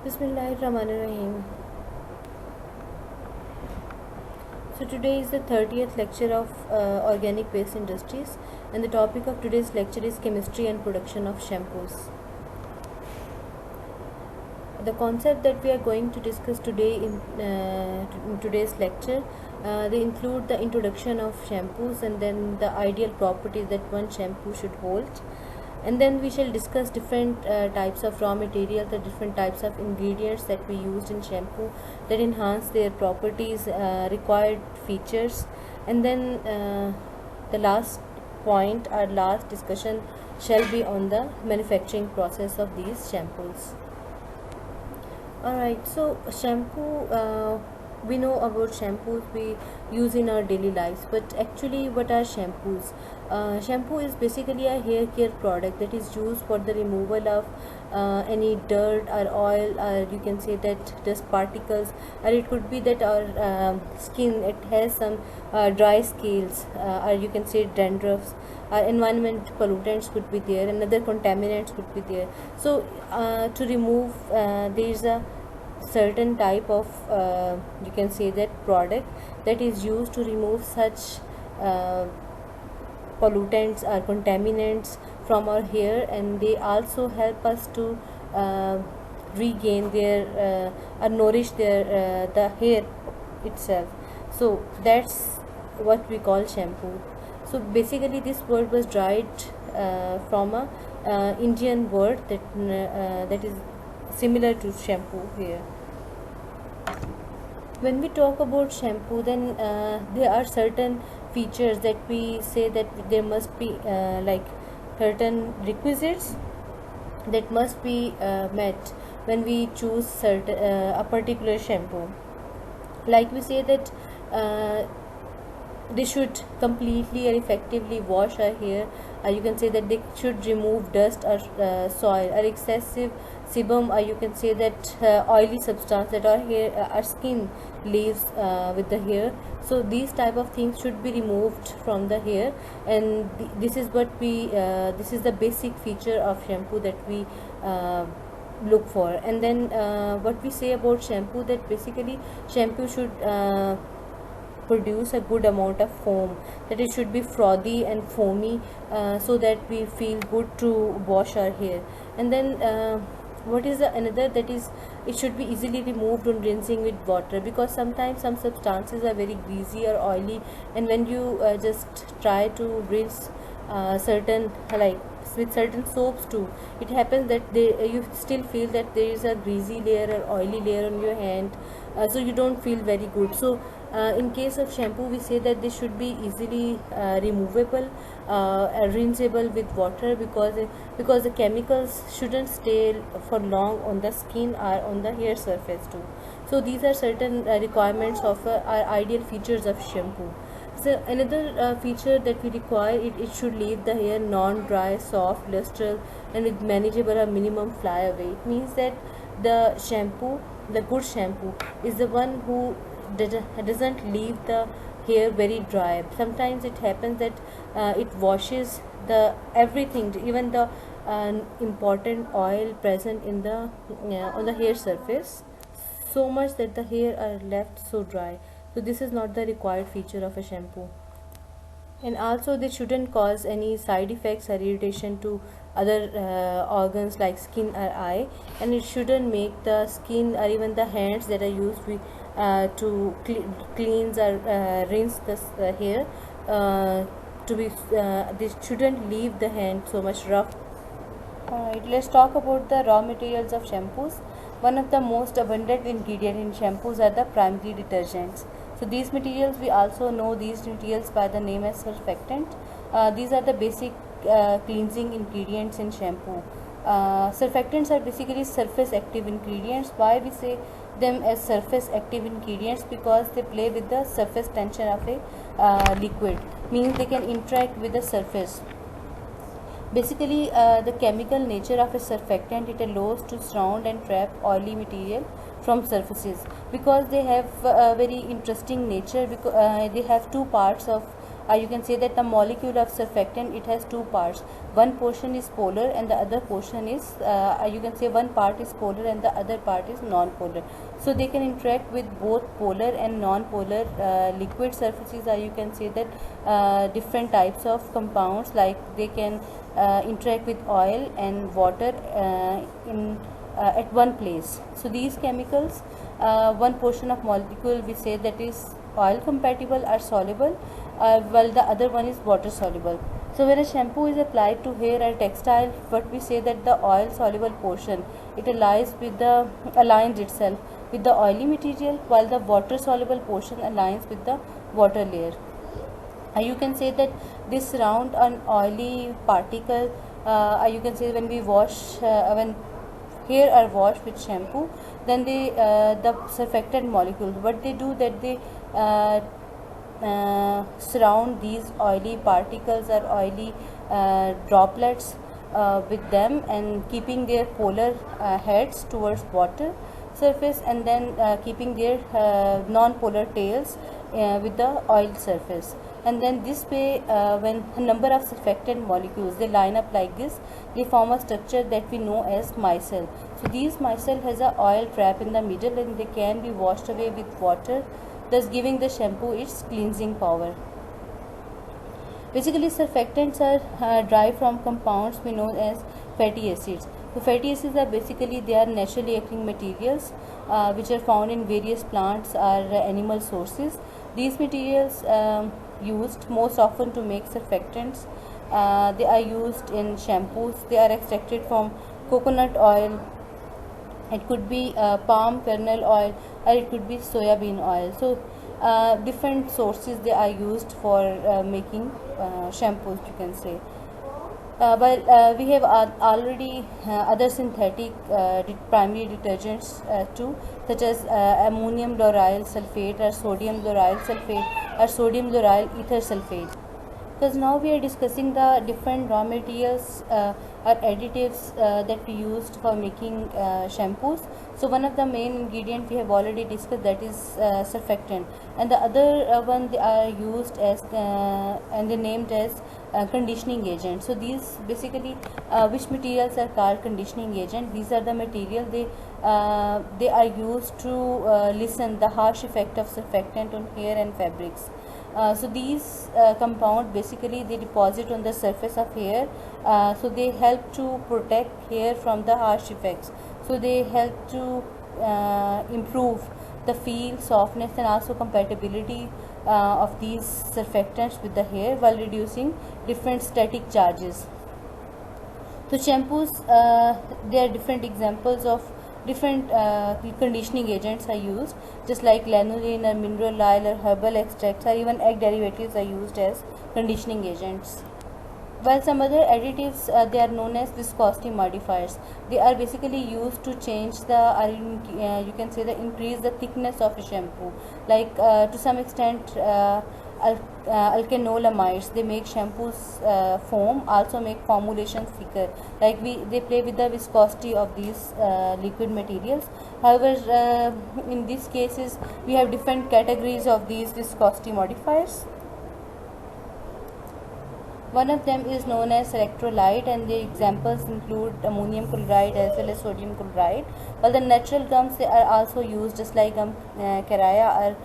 Bismillahirrahmanirrahim. So today is the 30th lecture of organic waste industries, and the topic of today's lecture is chemistry and production of shampoos. The concept that we are going to discuss today in today's lecture, they include the introduction of shampoos and then the ideal properties that one shampoo should hold, and then we shall discuss different types of raw materials, the different types of ingredients that we used in shampoo that enhance their properties, required features, and then the last point, our last discussion shall be on the manufacturing process of these shampoos. Alright, so shampoo, we know about shampoos we use in our daily lives, but actually, what are shampoos? Shampoo is basically a hair care product that is used for the removal of any dirt or oil, or you can say that dust particles, or it could be that our skin it has some dry scales, or you can say dandruffs. Environment pollutants could be there, and other contaminants could be there. So to remove, there is a certain type of you can say that product that is used to remove such pollutants or contaminants from our hair, and they also help us to regain their or nourish their the hair itself. So that's what we call shampoo. So basically, this word was derived from a Indian word that is similar to shampoo here. When we talk about shampoo, then there are certain features that we say that there must be like certain requisites that must be met when we choose certain a particular shampoo. Like we say that they should completely and effectively wash our hair. You can say that they should remove dust or soil or excessive sebum, or you can say that oily substance that our hair, our skin leaves with the hair. So these type of things should be removed from the hair, and this is what we this is the basic feature of shampoo that we look for. And then what we say about shampoo, that basically shampoo should produce a good amount of foam, that it should be frothy and foamy, so that we feel good to wash our hair. And then what is the another, that is it should be easily removed on rinsing with water, because sometimes some substances are very greasy or oily, and when you just try to rinse certain, like with certain soaps too, it happens that you still feel that there is a greasy layer or oily layer on your hand, so you don't feel very good. So in case of shampoo, we say that they should be easily removable, rinsable with water, because the chemicals shouldn't stay for long on the skin or on the hair surface too. So these are certain requirements of our ideal features of shampoo. So another feature that we require, it should leave the hair non-dry, soft, lustrous, and with manageable or minimum flyaway. It means that the shampoo, the good shampoo, is the one who doesn't leave the hair very dry. Sometimes it happens that it washes the everything, even the important oil present in the on the hair surface, so much that the hair are left so dry. So this is not the required feature of a shampoo. And also they shouldn't cause any side effects or irritation to other organs like skin or eye, and it shouldn't make the skin or even the hands that are used to cleanse or rinse the hair to be they shouldn't leave the hand so much rough. Alright, let's talk about the raw materials of shampoos. One of the most abundant ingredients in shampoos are the primary detergents. So these materials, we also know these materials by the name as surfactant. These are the basic cleansing ingredients in shampoo. Surfactants are basically surface active ingredients. Why we say them as surface active ingredients? Because they play with the surface tension of a liquid, means they can interact with the surface. Basically, the chemical nature of a surfactant, it allows to surround and trap oily material from surfaces, because they have a very interesting nature, because they have two parts of you can say that the molecule of surfactant, it has two parts. One portion is polar and the other portion is you can say one part is polar and the other part is non-polar. So they can interact with both polar and non-polar liquid surfaces, or you can say that different types of compounds, like they can interact with oil and water in at one place. So these chemicals, one portion of molecule we say that is oil compatible or soluble, while the other one is water soluble. So when a shampoo is applied to hair or textile, what we say that the oil soluble portion, it aligns itself with the oily material, while the water soluble portion aligns with the water layer. You can say that this round and oily particle, you can say when we wash when hair are washed with shampoo, then the surfactant molecules, what they do that they surround these oily particles or oily droplets with them, and keeping their polar heads towards water surface, and then keeping their non-polar tails with the oil surface. And then this way, when a number of surfactant molecules they line up like this, they form a structure that we know as micelle. So these micelle has a oil trap in the middle, and they can be washed away with water, thus giving the shampoo its cleansing power. Basically, surfactants are derived from compounds we know as fatty acids. So fatty acids are basically they are naturally occurring materials which are found in various plants or animal sources. These materials used most often to make surfactants. They are used in shampoos. They are extracted from coconut oil. It could be palm kernel oil, or it could be soya bean oil. So different sources they are used for making shampoos, you can say. But we have already other synthetic primary detergents too, such as ammonium lauryl sulfate or sodium lauryl sulfate or sodium lauryl ether sulfate. Because now we are discussing the different raw materials or additives that we used for making shampoos. So one of the main ingredient we have already discussed, that is surfactant, and the other one they are used as and they named as conditioning agent. So these basically which materials are called conditioning agent? These are the material they are used to lessen the harsh effect of surfactant on hair and fabrics. So these compound basically they deposit on the surface of hair, so they help to protect hair from the harsh effects. So they help to improve the feel, softness, and also compatibility of these surfactants with the hair, while reducing different static charges. So shampoos, there are different examples of different conditioning agents are used, just like lanolin or mineral oil or herbal extracts or even egg derivatives are used as conditioning agents. While some other additives they are known as viscosity modifiers. They are basically used to change the you can say the increase the thickness of a shampoo, like to some extent alkanolamides, they make shampoos foam, also make formulations thicker, like they play with the viscosity of these liquid materials. However, in these cases we have different categories of these viscosity modifiers. One of them is known as electrolyte, and the examples include ammonium chloride as well as sodium chloride. While the natural gums they are also used, just like caraya or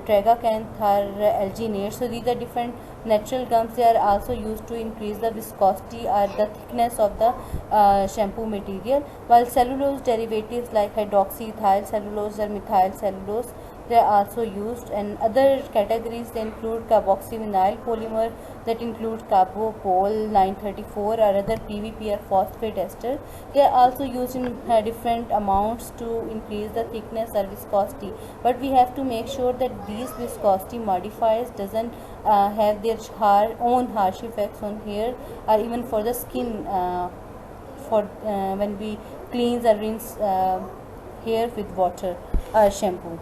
tragacanth or alginate. So these are different natural gums. They are also used to increase the viscosity or the thickness of the shampoo material. While cellulose derivatives like hydroxyethyl cellulose or methyl cellulose, they are also used. And other categories they include carboxyvinyl polymer, that includes carbopol 934 or other PVP or phosphate ester. They are also used in different amounts to increase the thickness or viscosity, but we have to make sure that these viscosity modifiers doesn't have their own harsh effects on hair or even for the skin for when we cleanse or rinse hair with water or shampoo.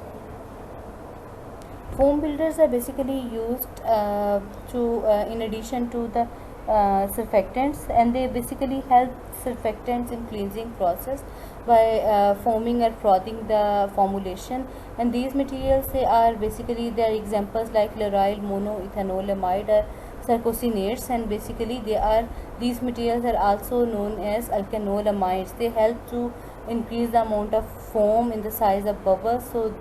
Foam builders are basically used in addition to the surfactants, and they basically help surfactants in cleansing process by foaming or frothing the formulation. And these materials, they are basically, they are examples like lauryl monoethanolamide or sarcosinates, and basically these materials are also known as alkanolamides. They help to increase the amount of foam in the size of bubbles. So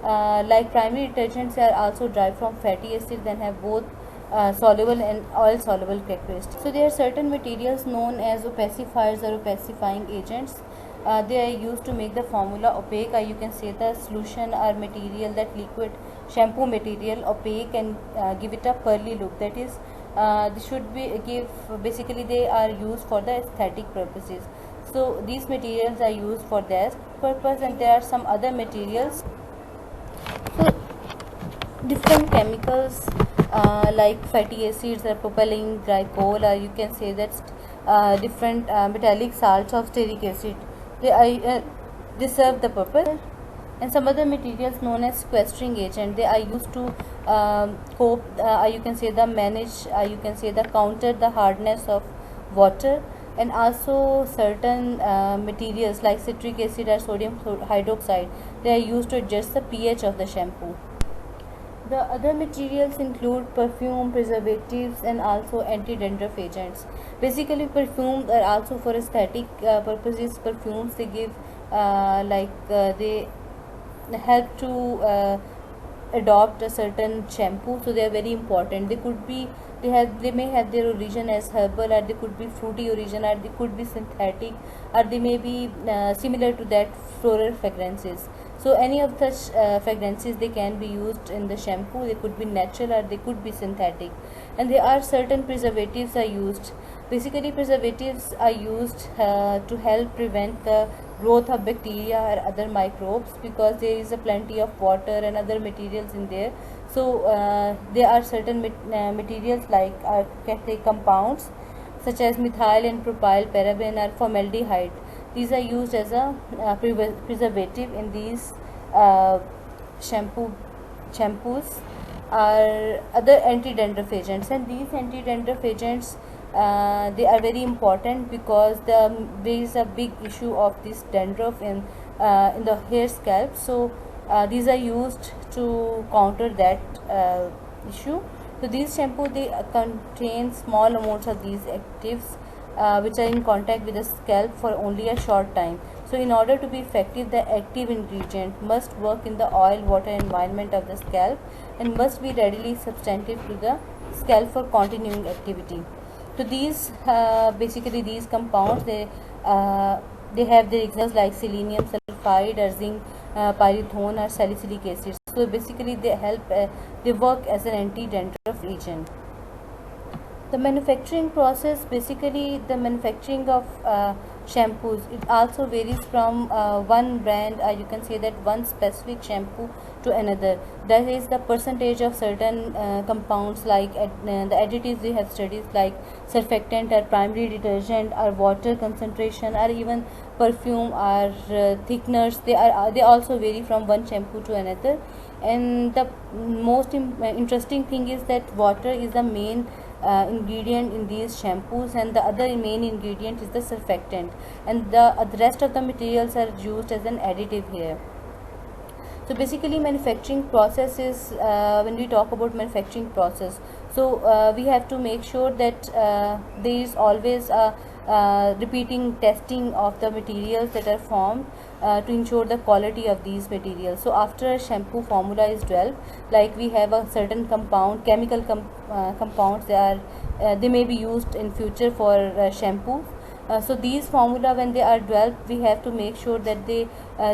like primary detergents, they are also derived from fatty acids and have both soluble and oil soluble characteristics. So there are certain materials known as opacifiers or opacifying agents. They are used to make the formula opaque, or you can say the solution or material, that liquid shampoo material, opaque, and give it a pearly look. That is, this should be give, basically they are used for the aesthetic purposes. So these materials are used for that purpose, and there are some other materials. So different chemicals like fatty acids or propylene glycol, or you can say that different metallic salts of stearic acid, they serve the purpose. And some other materials known as sequestering agent, they are used to cope, you can say the manage, you can say the counter the hardness of water. And also certain materials like citric acid or sodium hydroxide, they are used to adjust the pH of the shampoo. The other materials include perfume, preservatives, and also anti-dandruff agents. Basically, perfumes are also for aesthetic purposes. Perfumes, they give they help to adopt a certain shampoo, so they are very important. They could be, they may have their origin as herbal, or they could be fruity origin, or they could be synthetic, or they may be similar to that floral fragrances. So any of such fragrances, they can be used in the shampoo. They could be natural or they could be synthetic. And there are certain preservatives are used. Basically, preservatives are used to help prevent the growth of bacteria or other microbes, because there is a plenty of water and other materials in there. So there are certain materials like compounds such as methyl and propyl paraben or formaldehyde. These are used as a preservative in these shampoos or other anti-dandruff agents. And these anti-dandruff agents, they are very important, because there is a big issue of this dandruff in the hair scalp. So these are used to counter that issue. So these shampoo, they contain small amounts of these actives which are in contact with the scalp for only a short time. So in order to be effective, the active ingredient must work in the oil water environment of the scalp and must be readily substantive to the scalp for continuing activity. So these basically these compounds, they have their examples like selenium sulfide or zinc pyridine or salicylic acid. So basically they help, they work as an anti-dandruff agent. The manufacturing process, basically the manufacturing of shampoos, it also varies from one brand, you can say that one specific shampoo to another. That is the percentage of certain compounds, like the additives we have studied, like surfactant or primary detergent or water concentration or even perfume or thickeners. They also vary from one shampoo to another. And the most interesting thing is that water is the main ingredient in these shampoos, and the other main ingredient is the surfactant, and the rest of the materials are used as an additive here. So basically manufacturing process is, when we talk about manufacturing process, so we have to make sure that there is always a repeating testing of the materials that are formed to ensure the quality of these materials. So after a shampoo formula is developed, like we have a certain compound, chemical compounds, they may be used in future for shampoos. So these formula, when they are developed, we have to make sure that they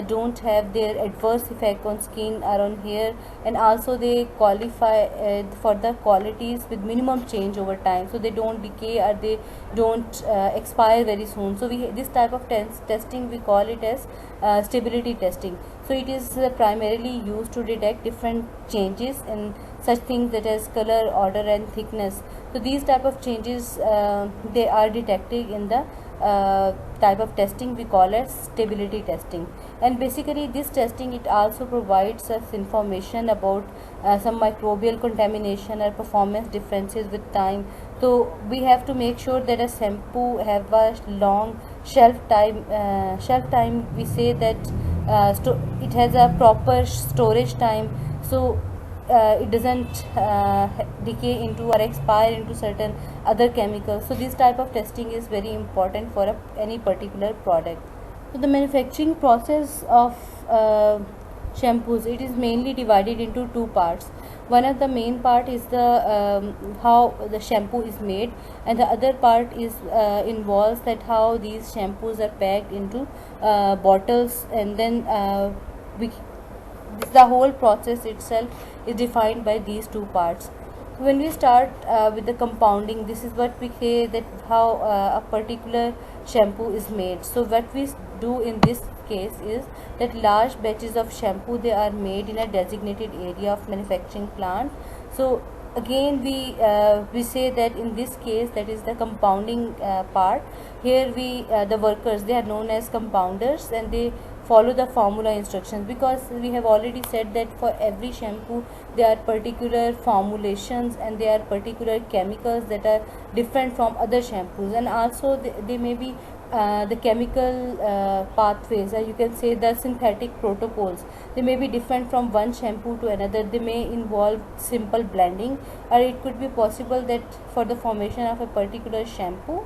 don't have their adverse effect on skin or on hair, and also they qualify for the qualities with minimum change over time, so they don't decay or they don't expire very soon. So this type of testing, we call it as stability testing. So it is primarily used to detect different changes in such things that as color, order and thickness. So these type of changes, they are detected in the type of testing we call as stability testing. And basically this testing, it also provides us information about some microbial contamination or performance differences with time. So we have to make sure that a shampoo have a long shelf time, we say that it has a proper storage time, so it doesn't decay into or expire into certain other chemicals. So this type of testing is very important for any particular product. So the manufacturing process of shampoos, it is mainly divided into two parts. One of the main part is the how the shampoo is made, and the other part is involves that how these shampoos are packed into bottles, and then we the whole process itself is defined by these two parts. So when we start with the compounding, this is what we say that how a particular shampoo is made. So what we do in this case is that large batches of shampoo, they are made in a designated area of manufacturing plant. So again we say that in this case, that is the compounding part. Here the workers, they are known as compounders, and they follow the formula instructions, because we have already said that for every shampoo there are particular formulations and there are particular chemicals that are different from other shampoos, and also they may be the chemical pathways, or you can say the synthetic protocols, they may be different from one shampoo to another. They may involve simple blending, or it could be possible that for the formation of a particular shampoo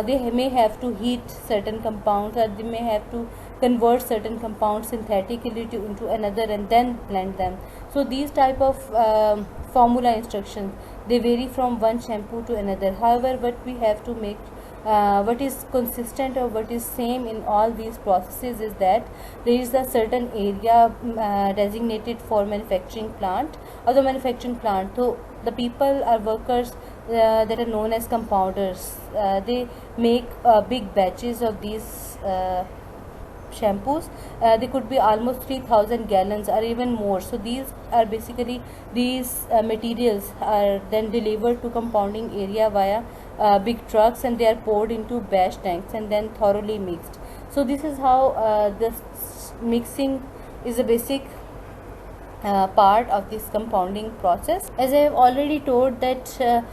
they may have to heat certain compounds, or they may have to convert certain compounds synthetically into another and then blend them. So these type of formula instructions, they vary from one shampoo to another. However, what we have to make what is consistent or what is same in all these processes is that there is a certain area designated for manufacturing plant or the manufacturing plant. So the people are workers that are known as compounders. They make big batches of these shampoos. They could be almost 3000 gallons or even more. So these are basically these materials are then delivered to compounding area via big trucks, and they are poured into batch tanks and then thoroughly mixed. So this is how this mixing is a basic part of this compounding process. As I have already told that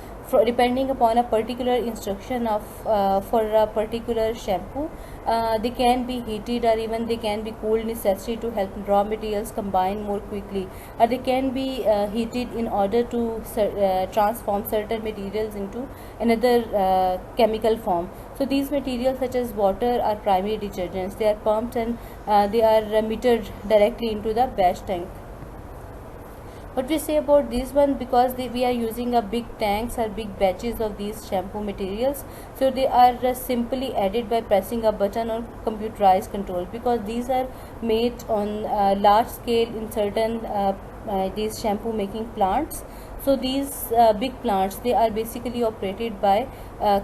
depending upon a particular instruction of for a particular shampoo, they can be heated or even they can be cooled necessary to help raw materials combine more quickly, or they can be heated in order to transform certain materials into another chemical form. So these materials such as water are primary detergents. They are pumped and they are metered directly into the batch tank. What we say about this one, because we are using a big tanks or big batches of these shampoo materials, so they are simply added by pressing a button on computerized control, because these are made on large scale in certain these shampoo making plants. So these big plants, they are basically operated by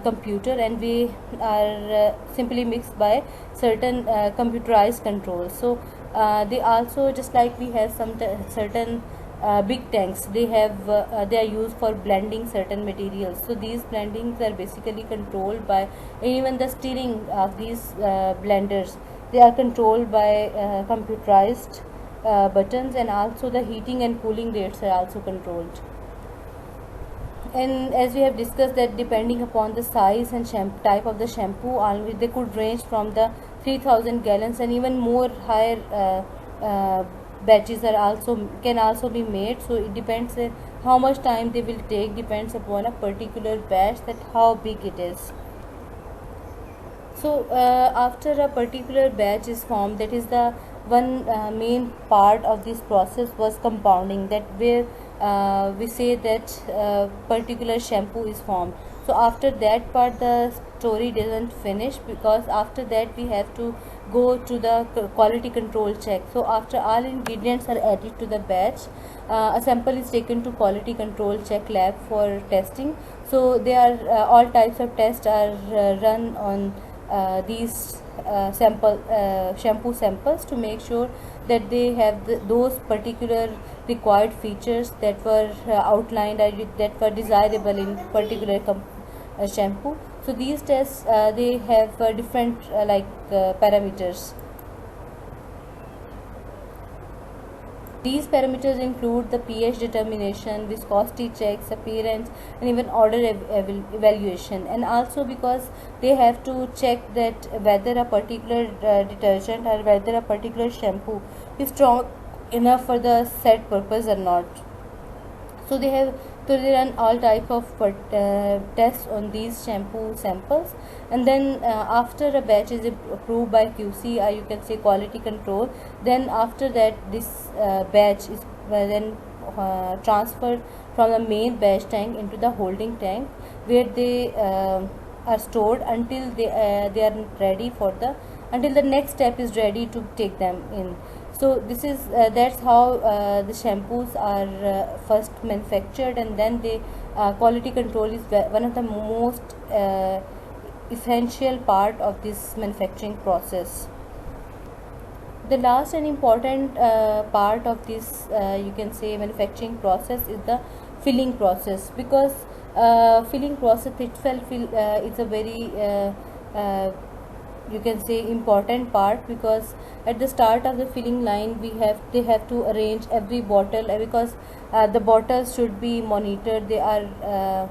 computer, and they are simply mixed by certain computerized controls. So they also, just like we have some certain big tanks, they are used for blending certain materials. So these blendings are basically controlled by, even the steering of these blenders, they are controlled by computerized buttons, and also the heating and cooling rates are also controlled. And as we have discussed that depending upon the size and type of the shampoo, they could range from the 3000 gallons and even more higher batches are can also be made. So it depends how much time they will take, depends upon a particular batch, that how big it is. So after a particular batch is formed, that is the one main part of this process was compounding, that where we say that particular shampoo is formed. So after that part the story doesn't finish, because after that we have to go to the quality control check. So after all ingredients are added to the batch, a sample is taken to quality control check lab for testing. So they are all types of tests are run on these shampoo samples, to make sure that they have those particular required features that were outlined or that were desirable in particular shampoo. So these tests they have different parameters. These parameters include the pH determination, viscosity checks, appearance, and even odor evaluation. And also because they have to check that whether a particular detergent or whether a particular shampoo is strong enough for the set purpose or not. So they run all type of tests on these shampoo samples, and then after a batch is approved by QC, or you can say quality control, then after that this batch is then transferred from the main batch tank into the holding tank, where they are stored until they are ready for the until the next step is ready to take them in. So this is that's how the shampoos are first manufactured, and then they quality control is one of the most essential part of this manufacturing process. The last and important part of this you can say manufacturing process is the filling process, because filling process itself is a very you can say important part, because at the start of the filling line they have to arrange every bottle, because the bottles should be monitored. They are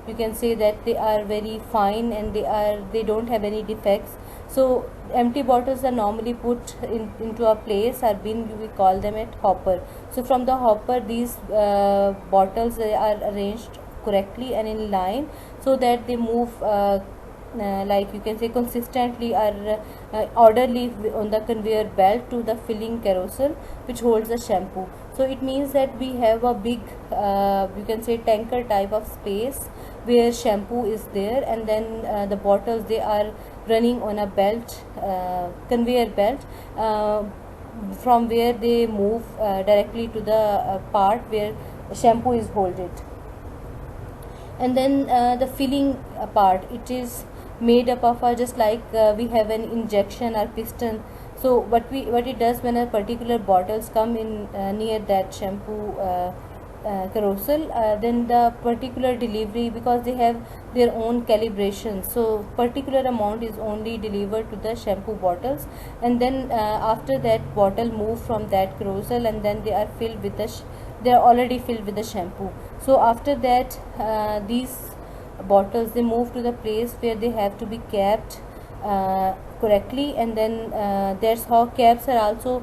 you can say that they are very fine, and they don't have any defects. So empty bottles are normally put into a place or bin, we call them at hopper. So from the hopper these bottles they are arranged correctly and in line, so that they move like you can say consistently or orderly on the conveyor belt to the filling carousel which holds the shampoo. So it means that we have a big you can say tanker type of space where shampoo is there, and then the bottles they are running on a belt conveyor belt from where they move directly to the part where shampoo is holded. And then the filling part, it is made up of just like we have an injection or piston. So what it does, when a particular bottles come in near that shampoo carousel, then the particular delivery, because they have their own calibration, so particular amount is only delivered to the shampoo bottles, and then after that bottle move from that carousel, and then they are filled with they are already filled with the shampoo. So after that these bottles they move to the place where they have to be capped correctly, and then that's how caps are also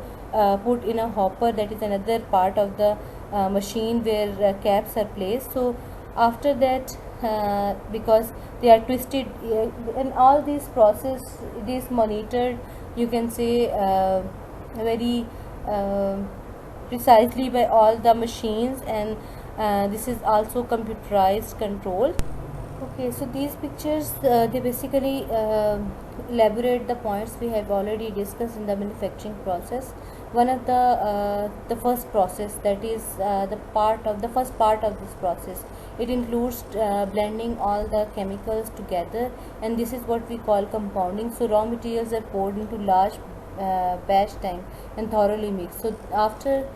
put in a hopper. That is another part of the machine where caps are placed. So after that because they are twisted, and all this process it is monitored, you can say very precisely by all the machines, and this is also computerized control. Okay, so these pictures they basically elaborate the points we have already discussed in the manufacturing process. One of the first process, that is the first part of this process, it includes blending all the chemicals together, and this is what we call compounding. So raw materials are poured into large batch tank and thoroughly mixed. So after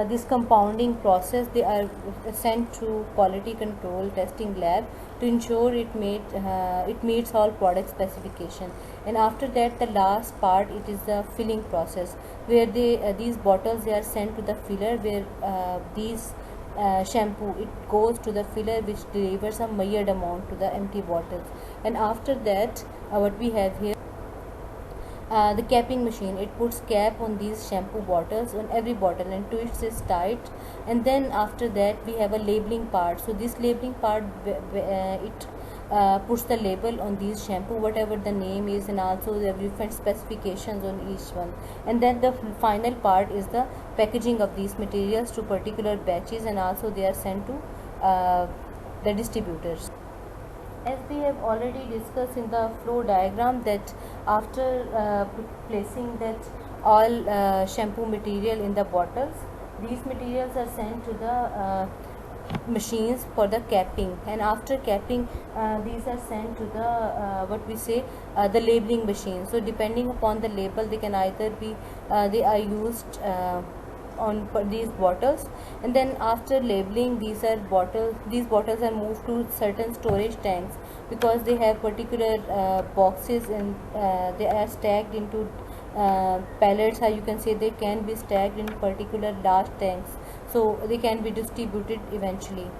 this compounding process, they are sent to quality control testing lab to ensure it meets all product specification. And after that, the last part, it is the filling process, where these bottles they are sent to the filler, where these shampoo it goes to the filler, which delivers a measured amount to the empty bottles. And after that what we have here, the capping machine, it puts cap on these shampoo bottles on every bottle and twists it tight. And then after that we have a labeling part. So this labeling part it puts the label on these shampoo, whatever the name is, and also the different specifications on each one. And then the final part is the packaging of these materials to particular batches, and also they are sent to the distributors. As we have already discussed in the flow diagram, that after placing that all shampoo material in the bottles, these materials are sent to the machines for the capping, and after capping these are sent to the what we say the labeling machine. So depending upon the label, they can either be they are used on these bottles, and then after labeling, these bottles are moved to certain storage tanks, because they have particular boxes, and they are stacked into pellets, or you can say they can be stacked in particular large tanks, so they can be distributed eventually.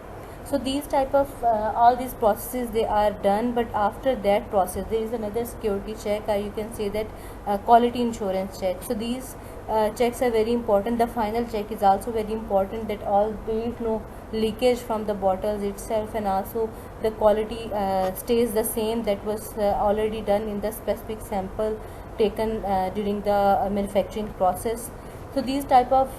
So these type of all these processes they are done, but after that process there is another security check, or you can say that quality insurance check. So these checks are very important. The final check is also very important, that all there is no leakage from the bottles itself, and also the quality stays the same that was already done in the specific sample taken during the manufacturing process. So these type of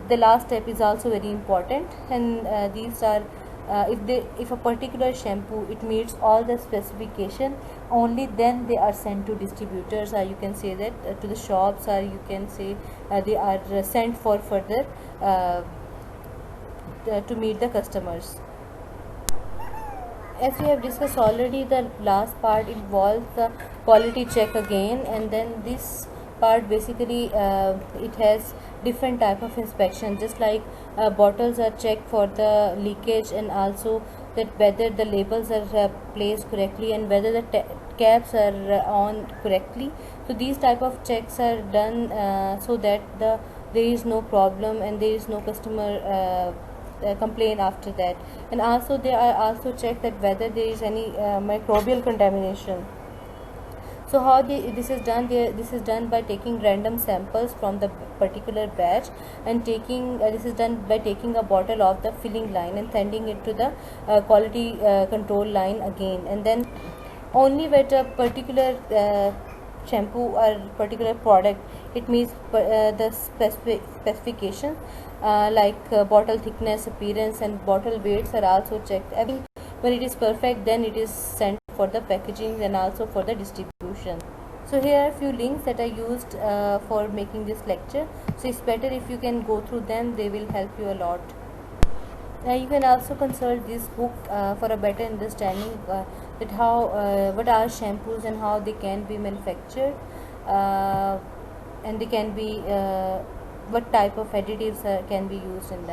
the last step is also very important, and these are if a particular shampoo it meets all the specification, only then they are sent to distributors, or you can say that to the shops, or you can say they are sent for further to meet the customers. As we have discussed already, the last part involves the quality check again, and then this part basically it has different type of inspection, just like bottles are checked for the leakage, and also that whether the labels are placed correctly, and whether the caps are on correctly. So these type of checks are done so that there is no problem, and there is no customer complain after that. And also they are also check that whether there is any microbial contamination. So how this is done? This is done by taking random samples from the particular batch, and taking this is done by taking a bottle of the filling line and sending it to the quality control line again, and then only with a particular shampoo or particular product it means the specification like bottle thickness, appearance, and bottle weights are also checked. Everything, when it is perfect, then it is sent for the packaging and also for the distribution. So here are a few links that I used for making this lecture, so it's better if you can go through them, they will help you a lot. You can also consult this book for a better understanding that how what are shampoos and how they can be manufactured, and they can be what type of additives can be used in them.